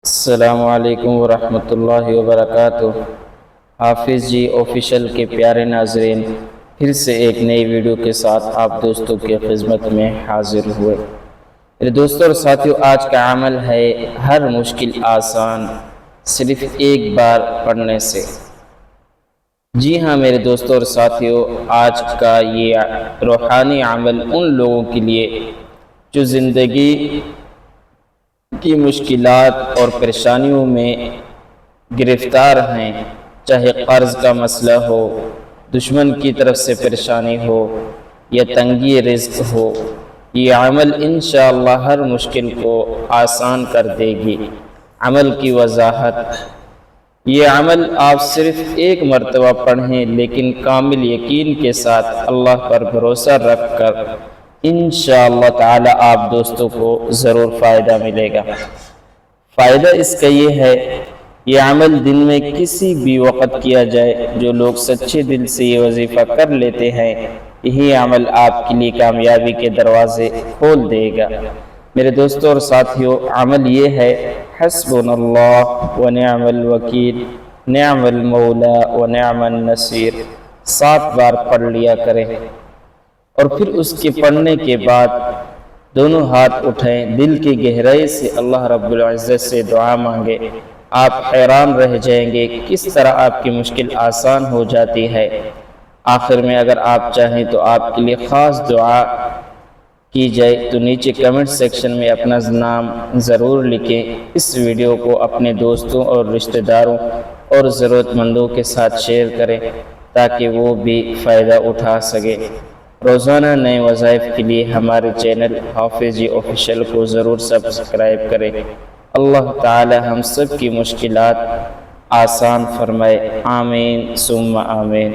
السلام علیکم ورحمۃ اللہ وبرکاتہ۔ حافظ جی آفیشیل کے پیارے ناظرین، پھر سے ایک نئی ویڈیو کے ساتھ آپ دوستوں کی خدمت میں حاضر ہوئے۔ میرے دوستوں اور ساتھیوں، آج کا عمل ہے ہر مشکل آسان صرف ایک بار پڑھنے سے۔ جی ہاں میرے دوستوں اور ساتھیوں، آج کا یہ روحانی عمل ان لوگوں کے لیے جو زندگی کی مشکلات اور پریشانیوں میں گرفتار ہیں، چاہے قرض کا مسئلہ ہو، دشمن کی طرف سے پریشانی ہو یا تنگی رزق ہو، یہ عمل انشاءاللہ ہر مشکل کو آسان کر دے گی۔ عمل کی وضاحت: یہ عمل آپ صرف ایک مرتبہ پڑھیں، لیکن کامل یقین کے ساتھ اللہ پر بھروسہ رکھ کر انشاءاللہ تعالی آپ دوستوں کو ضرور فائدہ ملے گا۔ فائدہ اس کا یہ ہے، یہ عمل دن میں کسی بھی وقت کیا جائے۔ جو لوگ سچے دل سے یہ وظیفہ کر لیتے ہیں، یہی عمل آپ کے لیے کامیابی کے دروازے کھول دے گا۔ میرے دوستوں اور ساتھیوں، عمل یہ ہے: حسبنا اللہ ونعم الوکیل، نعم المولا ونعم النصیر، 7 بار پڑھ لیا کریں، اور پھر اس کے پڑھنے کے بعد دونوں ہاتھ اٹھائیں، دل کی گہرائی سے اللہ رب العزت سے دعا مانگے۔ آپ حیران رہ جائیں گے کس طرح آپ کی مشکل آسان ہو جاتی ہے۔ آخر میں اگر آپ چاہیں تو آپ کے لیے خاص دعا کی جائے تو نیچے کمنٹ سیکشن میں اپنا نام ضرور لکھیں۔ اس ویڈیو کو اپنے دوستوں اور رشتہ داروں اور ضرورت مندوں کے ساتھ شیئر کریں تاکہ وہ بھی فائدہ اٹھا سکے۔ روزانہ نئے وظائف کے لیے ہمارے چینل حافظ جی آفیشیل کو ضرور سبسکرائب کریں۔ اللہ تعالی ہم سب کی مشکلات آسان فرمائے، آمین ثم آمین۔